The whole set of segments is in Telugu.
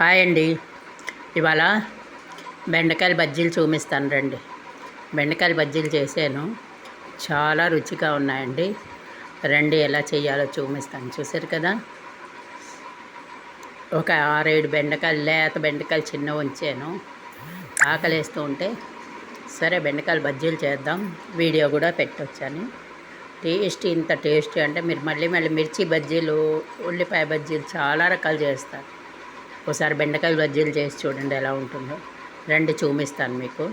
హాయ్ అండి. ఇవాళ బెండకాయల బజ్జీలు చూపిస్తాను రండి. బెండకాయల బజ్జీలు చేశాను, చాలా రుచిగా ఉన్నాయండి. రండి ఎలా చేయాలో చూపిస్తాను. చూసారు కదా, ఒక 6-7 బెండకాయలు, లేత బెండకాయలు చిన్నవి ఉంచాను. ఆకలేస్తూ ఉంటే సరే బెండకాయల బజ్జీలు చేద్దాం, వీడియో కూడా పెట్టొచ్చని. ఇంత టేస్టీ అంటే మీరు మళ్ళీ మిర్చి బజ్జీలు, ఉల్లిపాయ బజ్జీలు చాలా రకాలు చేస్తారు. ఒకసారి బెండకాయల బజ్జీలు చేసి చూడండి ఎలా ఉంటుందో. రండి చూపిస్తాను మీకు.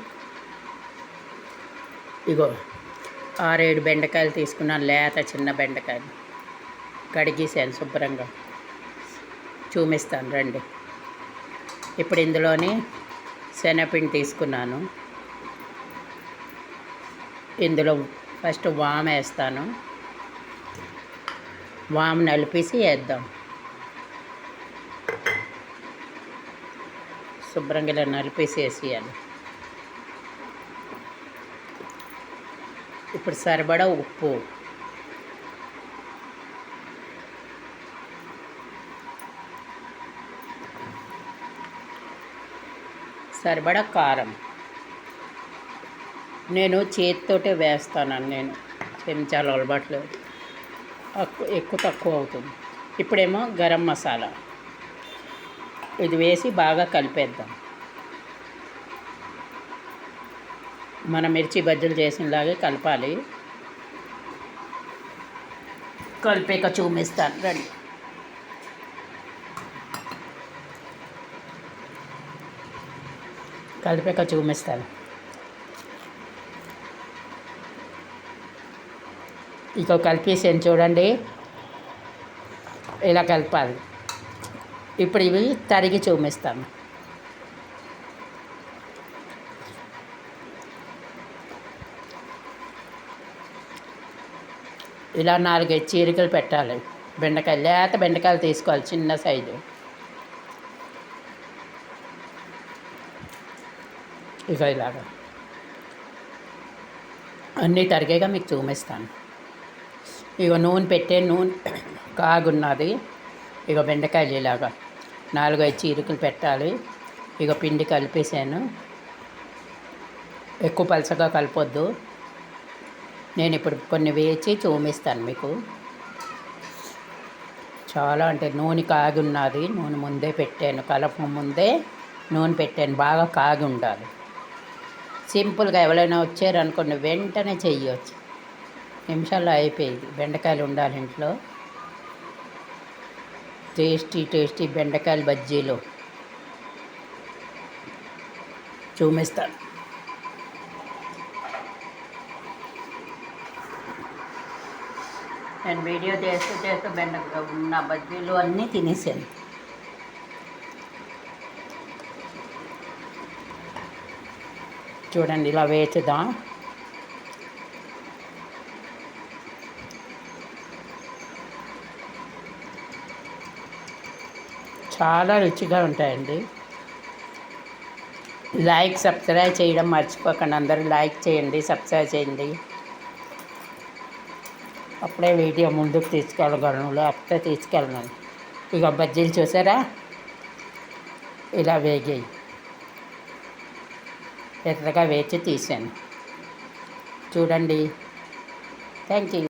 ఇగో 6-7 బెండకాయలు తీసుకున్నాను, లేత చిన్న బెండకాయలు కడిగేసాను శుభ్రంగా. చూపిస్తాను రండి. ఇప్పుడు ఇందులోని శనగపిండి తీసుకున్నాను. ఇందులో ఫస్ట్ వాము వేస్తాను. వాము నలిపేసి వేద్దాం. శుభ్రంగా ఇలా నలిపేసేయాలి. ఇప్పుడు సరిపడా ఉప్పు, సరిపడా కారం. నేను చేతితోటే వేస్తాను, నేను చెంచాలు అలవాట్లు ఎక్కువ తక్కువ అవుతుంది. ఇప్పుడేమో గరం మసాలా ఇది వేసి బాగా కలిపేద్దాం. మన మిర్చి బజ్జీలు చేసినలాగే కలపాలి. కలిపాక చూపిస్తాను రండి. కలిపాక చూపిస్తాను. ఇక కలిపేసాను చూడండి, ఇలా కలపాలి. ఇప్పుడు ఇవి తరిగి చూపిస్తాను. ఇలా 4-5 చీరికలు పెట్టాలి. బెండకాయలు, లేత బెండకాయలు తీసుకోవాలి, చిన్న సైజు. ఇక ఇలాగా అన్నీ తరిగాక మీకు చూపిస్తాను. ఇక నూనె పెట్టే, నూనె కాగున్నది. ఇక బెండకాయలు ఇలాగా 4-5 చీరికలు పెట్టాలి. ఇక పిండి కలిపేసాను. ఎక్కువ పలసగా కలపొద్దు. నేను ఇప్పుడు కొన్ని వేచి చూపిస్తాను మీకు. చాలా అంటే నూనె కాగి ఉన్నది. నూనె ముందే పెట్టాను, కలప ముందే నూనె పెట్టాను. బాగా కాగి ఉండాలి. సింపుల్గా ఎవరైనా వచ్చారనుకోండి వెంటనే చెయ్యొచ్చు, నిమిషాల్లో అయిపోయింది. బెండకాయలు ఉండాలి ఇంట్లో. టేస్టీ బెండకాయల బజ్జీలు చూపిస్తాను. నేను వీడియో చేస్తూ బెండకాయ ఉన్న బజ్జీలు అన్నీ తినేసాను. చూడండి, ఇలా వేచుదాం. చాలా రుచిగా ఉంటాయండి. సబ్స్క్రైబ్ చేయడం మర్చిపోకండి. అందరూ లైక్ చేయండి, సబ్స్క్రైబ్ చేయండి. అప్పుడే వీడియో ముందుకు తీసుకెళ్ళగలను, లేకపోతే తీసుకెళ్ళను. ఇక బజ్జీలు చూసారా, ఇలా వేగాయి. ఎర్రగా వేచి తీసాను చూడండి. Thank you.